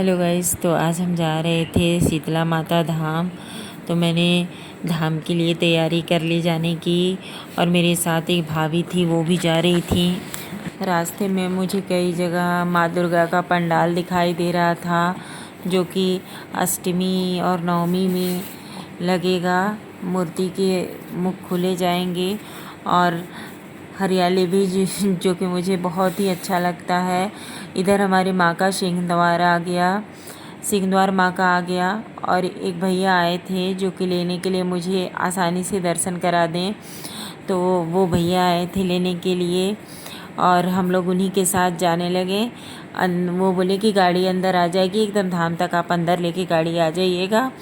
Hello guys, तो आज हम जा रहे थे शीतला माता धाम। तो मैंने धाम के लिए तैयारी कर ली जाने की, और मेरे साथ एक भाभी थी, वो भी जा रही थी। रास्ते में मुझे कई जगह माँ दुर्गा का पंडाल दिखाई दे रहा था, जो कि अष्टमी और नवमी में लगेगा। मूर्ति के मुख खुले जाएंगे और हरियाली भी जो कि मुझे बहुत ही अच्छा लगता है। इधर हमारी माँ का सिंह द्वार माँ का आ गया, और एक भैया आए थे जो कि लेने के लिए मुझे आसानी से दर्शन करा दें। तो वो भैया आए थे लेने के लिए, और हम लोग उन्हीं के साथ जाने लगे। वो बोले कि गाड़ी अंदर आ जाएगी, एकदम धाम तक आप अंदर लेके गाड़ी आ जाइएगा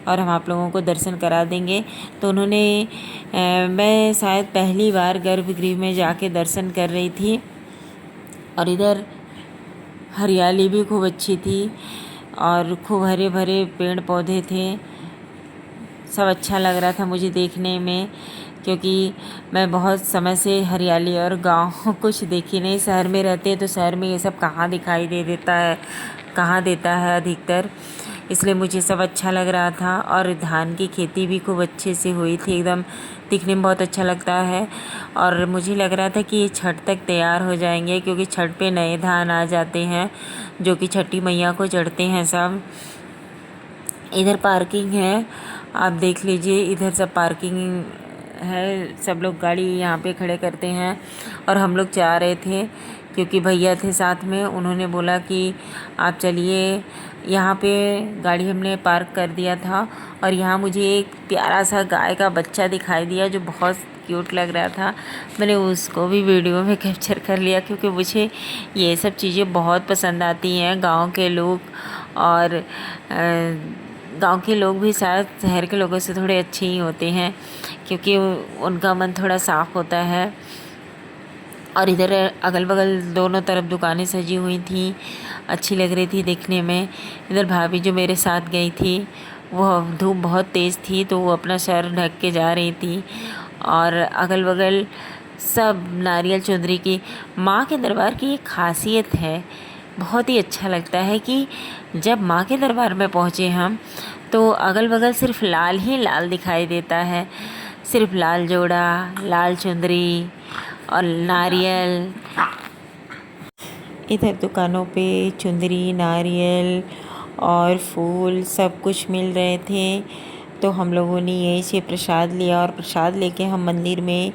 और हम आप लोगों को दर्शन करा देंगे। तो मैं शायद पहली बार गर्भगृह में जाके दर्शन कर रही थी, और इधर हरियाली भी खूब अच्छी थी और खूब हरे भरे पेड़ पौधे थे। सब अच्छा लग रहा था मुझे देखने में, क्योंकि मैं बहुत समय से हरियाली और गाँव कुछ देखी नहीं। शहर में रहते हैं तो शहर में ये सब कहाँ दिखाई देता है अधिकतर, इसलिए मुझे सब अच्छा लग रहा था। और धान की खेती भी खूब अच्छे से हुई थी, एकदम दिखने में बहुत अच्छा लगता है। और मुझे लग रहा था कि ये छठ तक तैयार हो जाएंगे, क्योंकि छठ पे नए धान आ जाते हैं जो कि छठी मैया को चढ़ते हैं सब। इधर पार्किंग है, आप देख लीजिए, इधर सब पार्किंग है, सब लोग गाड़ी यहाँ पे खड़े करते हैं। और हम लोग जा रहे थे क्योंकि भैया थे साथ में, उन्होंने बोला कि आप चलिए। यहाँ पे गाड़ी हमने पार्क कर दिया था, और यहाँ मुझे एक प्यारा सा गाय का बच्चा दिखाई दिया जो बहुत क्यूट लग रहा था। मैंने उसको भी वीडियो में कैप्चर कर लिया, क्योंकि मुझे ये सब चीज़ें बहुत पसंद आती हैं। गांव के लोग और गांव के लोग भी शायद शहर के लोगों से थोड़े अच्छे ही होते हैं, क्योंकि उनका मन थोड़ा साफ़ होता है। और इधर अगल बगल दोनों तरफ दुकानें सजी हुई थी, अच्छी लग रही थी देखने में। इधर भाभी जो मेरे साथ गई थी, वो धूप बहुत तेज़ थी तो वो अपना सर ढक के जा रही थी। और अगल बगल सब नारियल चुंदरी की। माँ के दरबार की एक खासियत है, बहुत ही अच्छा लगता है कि जब माँ के दरबार में पहुँचे हम, तो अगल बगल सिर्फ लाल ही लाल दिखाई देता है। सिर्फ लाल जोड़ा, लाल चुंदरी और नारियल। इधर दुकानों पे चुंदरी, नारियल और फूल सब कुछ मिल रहे थे। तो हम लोगों ने यहीं से प्रसाद लिया, और प्रसाद लेके हम मंदिर में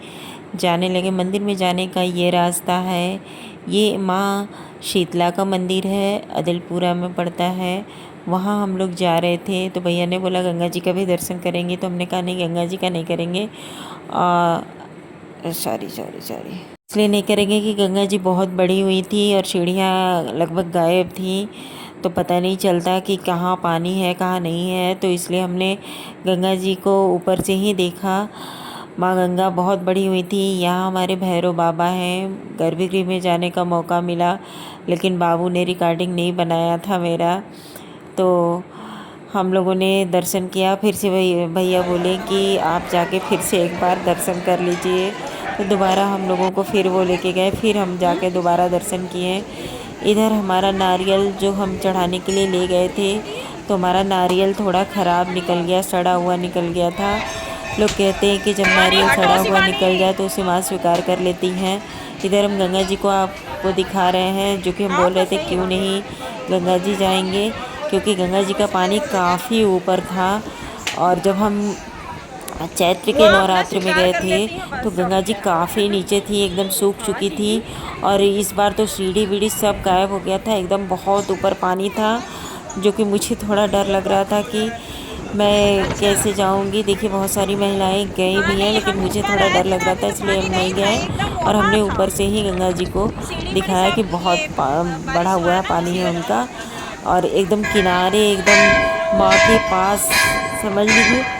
जाने लगे। मंदिर में जाने का ये रास्ता है। ये माँ शीतला का मंदिर है, अदलपुरा में पड़ता है। वहाँ हम लोग जा रहे थे, तो भैया ने बोला गंगा जी का भी दर्शन करेंगे, तो हमने कहा नहीं, गंगा जी का नहीं करेंगे। सॉरी इसलिए नहीं करेंगे कि गंगा जी बहुत बड़ी हुई थी और सीढ़ियाँ लगभग गायब थी, तो पता नहीं चलता कि कहाँ पानी है कहाँ नहीं है। तो इसलिए हमने गंगा जी को ऊपर से ही देखा। माँ गंगा बहुत बड़ी हुई थी। यहाँ हमारे भैरव बाबा हैं। गर्भगृह में जाने का मौका मिला, लेकिन बाबू ने रिकॉर्डिंग नहीं बनाया था मेरा, तो हम लोगों ने दर्शन किया। फिर से भैया बोले कि आप जाके फिर से एक बार दर्शन कर लीजिए, तो दोबारा हम लोगों को फिर वो लेके गए, फिर हम जाके दोबारा दर्शन किए। इधर हमारा नारियल जो हम चढ़ाने के लिए ले गए थे, तो हमारा नारियल थोड़ा ख़राब निकल गया, सड़ा हुआ निकल गया था। लोग कहते हैं कि जब नारियल सड़ा हुआ निकल जाए तो उसे माँ स्वीकार कर लेती हैं। इधर हम गंगा जी को आपको दिखा रहे हैं, जो कि हम बोल रहे थे क्यों नहीं गंगा जी जाएंगे, क्योंकि गंगा जी का पानी काफ़ी ऊपर था। और जब हम चैत्र के नवरात्र में गए थे तो गंगा जी काफ़ी नीचे थी, एकदम सूख चुकी थी। और इस बार तो सीढ़ी बीढ़ी सब गायब हो गया था, एकदम बहुत ऊपर पानी था, जो कि मुझे थोड़ा डर लग रहा था कि मैं कैसे जाऊंगी। देखिए बहुत सारी महिलाएं गई भी हैं, लेकिन मुझे थोड़ा डर लग रहा था, इसलिए हम नहीं गए। और हमने ऊपर से ही गंगा जी को दिखाया कि बहुत बढ़ा हुआ पानी है उनका, और एकदम किनारे, एकदम माँ के पास समझ लीजिए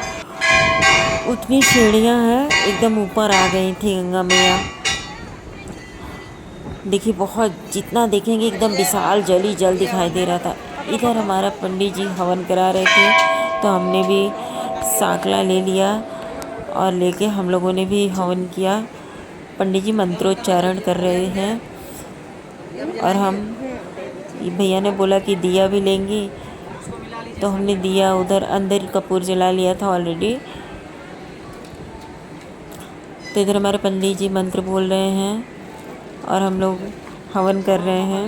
उतनी सीढ़ियाँ हैं, एकदम ऊपर आ गई थी गंगा मैया। देखिए बहुत, जितना देखेंगे एकदम विशाल जल ही जल दिखाई दे रहा था। इधर हमारा पंडित जी हवन करा रहे थे, तो हमने भी साकला ले लिया, और लेके हम लोगों ने भी हवन किया। पंडित जी मंत्रोच्चारण कर रहे हैं, और हम ये भैया ने बोला कि दिया भी लेंगे, तो हमने दिया उधर अंदर कपूर जला लिया था ऑलरेडी। तो इधर हमारे पंडित जी मंत्र बोल रहे हैं और हम लोग हवन कर रहे हैं।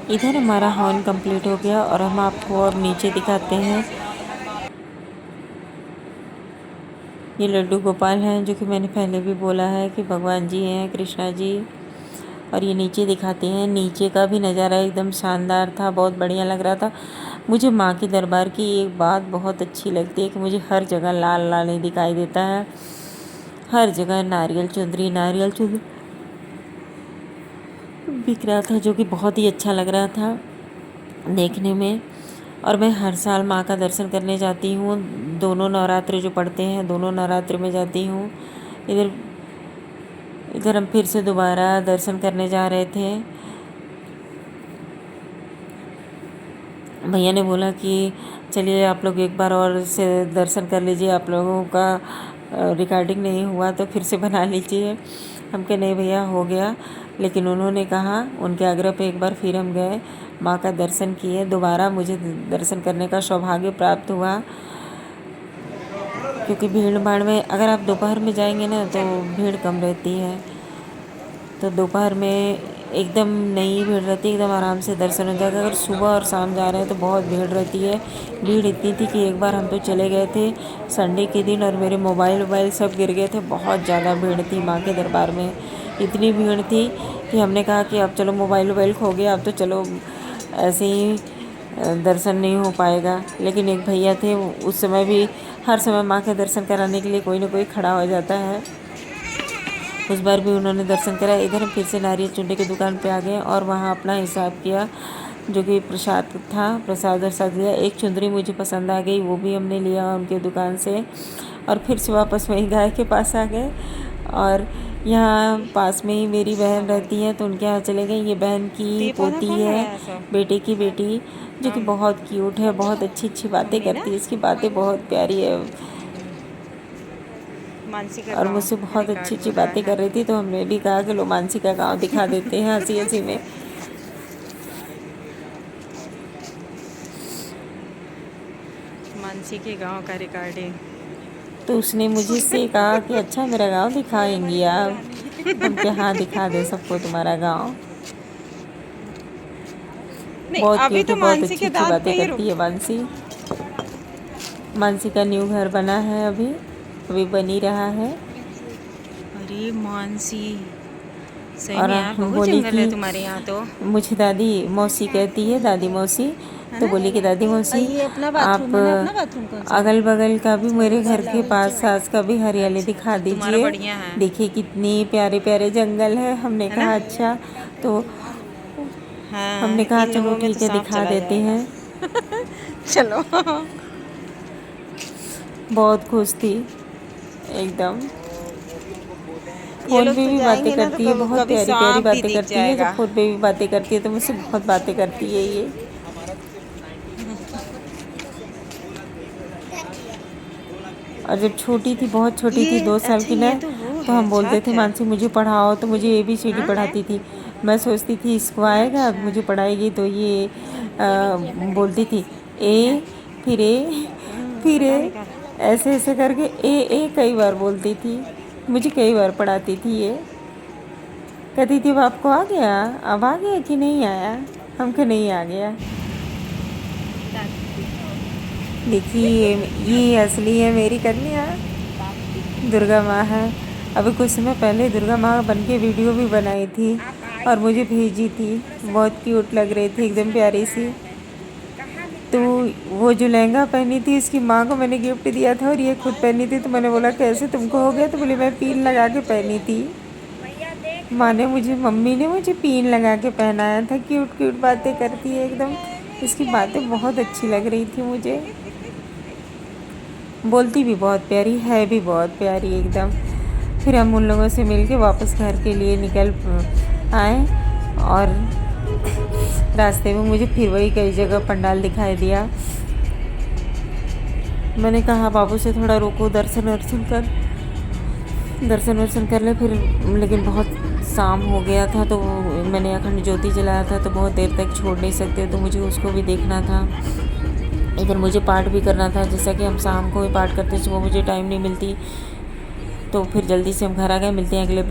इधर हमारा हवन कंप्लीट हो गया और हम आपको अब नीचे दिखाते हैं। ये लड्डू गोपाल हैं, जो कि मैंने पहले भी बोला है कि भगवान जी हैं, कृष्णा जी। और ये नीचे दिखाते हैं, नीचे का भी नज़ारा एकदम शानदार था, बहुत बढ़िया लग रहा था। मुझे माँ के दरबार की एक बात बहुत अच्छी लगती है कि मुझे हर जगह लाल लाल ही दिखाई देता है, हर जगह नारियल चुंदरी बिक रहा था, जो कि बहुत ही अच्छा लग रहा था देखने में। और मैं हर साल माँ का दर्शन करने जाती हूँ, दोनों नवरात्र जो पड़ते हैं दोनों नवरात्र में जाती हूँ। इधर हम फिर से दोबारा दर्शन करने जा रहे थे। भैया ने बोला कि चलिए आप लोग एक बार और से दर्शन कर लीजिए, आप लोगों का रिकॉर्डिंग नहीं हुआ तो फिर से बना लीजिए। हम कहे नहीं भैया हो गया, लेकिन उन्होंने कहा, उनके आग्रह पे एक बार फिर हम गए, माँ का दर्शन किए। दोबारा मुझे दर्शन करने का सौभाग्य प्राप्त हुआ, क्योंकि भीड़ भाड़ में अगर आप दोपहर में जाएंगे ना तो भीड़ कम रहती है, तो दोपहर में एकदम नहीं भीड़ रहती, एकदम आराम से दर्शन हो जाएगा। अगर सुबह और शाम जा रहे हैं तो बहुत भीड़ रहती है। भीड़ इतनी थी कि एक बार हम तो चले गए थे संडे के दिन और मेरे मोबाइल सब गिर गए थे, बहुत ज़्यादा भीड़ थी माँ के दरबार में। इतनी भीड़ थी कि हमने कहा कि अब चलो मोबाइल खो गया, अब तो चलो ऐसे ही दर्शन नहीं हो पाएगा। लेकिन एक भैया थे, उस समय भी हर समय माँ के दर्शन कराने के लिए कोई ना कोई खड़ा हो जाता है। उस बार भी उन्होंने दर्शन करा। इधर हम फिर से नारियल चुंडी की दुकान पे आ गए और वहाँ अपना हिसाब किया, जो कि प्रसाद था, प्रसाद लिया। एक चुंदरी मुझे पसंद आ गई, वो भी हमने लिया उनके दुकान से। और फिर से वापस वहीं गाय के पास आ गए और यहाँ पास में ही मेरी बहन रहती है, तो उनके यहाँ चले गए। ये बहन की पोती है, बेटे की बेटी, जो कि बहुत क्यूट है, बहुत अच्छी अच्छी बातें करती है, इसकी बातें बहुत प्यारी है और मुझसे बहुत अच्छी अच्छी बातें कर रही थी। तो हमने भी कहा कि लो मानसी का गाँव दिखा देते हैं हंसी हंसी में। मानसी के गांव का रिकॉर्डिंग। तो उसने मुझे से कहा कि अच्छा मेरा गांव दिखाएंगी आप? हम क्या हाँ दिखा दे सबको तुम्हारा गांव। बहुत क्यूट है, बहुत अच्छी अच्छी बातें करती है मानसी। मानसी का न्यू घर बना है, अभी बन ही रहा है। अरे मानसी सही में यार बहुत जंगल है तुम्हारे यहाँ। तो मुझे दादी मौसी कहती है, दादी मौसी। तो बोली कि दादी मौसी आप अगल बगल का भी मेरे घर के पास सास का भी हरियाली दिखा दीजिए, देखिए कितनी प्यारे प्यारे जंगल है। हमने कहा अच्छा, तो हमने कहा चलो ठीक है दिखा देते हैं। चलो बहुत खुश थी एकदम। फोन पे भी बातें करती है, बहुत प्यारी प्यारी बातें करती है। जब फोन पे भी बातें करती है तो मुझसे बहुत बातें करती है ये। और जब छोटी थी, बहुत छोटी थी, 2 साल की ना, तो हम बोलते थे मानसी मुझे पढ़ाओ, तो मुझे ABCD पढ़ाती थी। मैं सोचती थी इसको आएगा, मुझे पढ़ाएगी, तो ये बोलती थी ए फिर ए ऐसे ऐसे करके ए कई बार बोलती थी। मुझे कई बार पढ़ाती थी ये। कहती थी अब आपको आ गया, अब आ गया कि नहीं आया? हमको नहीं आ गया। देखिए ये असली है मेरी कन्या, दुर्गा माँ है। अभी कुछ समय पहले दुर्गा माँ बन के वीडियो भी बनाई थी और मुझे भेजी थी, बहुत क्यूट लग रही थी, एकदम प्यारी सी। तो वो जो लहंगा पहनी थी इसकी माँ को मैंने गिफ्ट दिया था और ये खुद पहनी थी। तो मैंने बोला कैसे तुमको हो गया? तो बोली मैं पिन लगा के पहनी थी। मम्मी ने मुझे पिन लगा के पहनाया था। क्यूट क्यूट बातें करती है एकदम। इसकी बातें बहुत अच्छी लग रही थी मुझे। बोलती भी बहुत प्यारी है, भी बहुत प्यारी एकदम। फिर हम उन लोगों से मिल के वापस घर के लिए निकल आए और रास्ते में मुझे फिर वही कई जगह पंडाल दिखाई दिया। मैंने कहा बाबू से थोड़ा रोको, दर्शन वर्शन कर ले। फिर लेकिन बहुत शाम हो गया था तो मैंने अखंड ज्योति जलाया था तो बहुत देर तक छोड़ नहीं सकते, तो मुझे उसको भी देखना था। इधर मुझे पाठ भी करना था, जैसा कि हम शाम को ही पाठ करते, सुबह मुझे टाइम नहीं मिलती। तो फिर जल्दी से हम घर आ गए। मिलते हैं अगले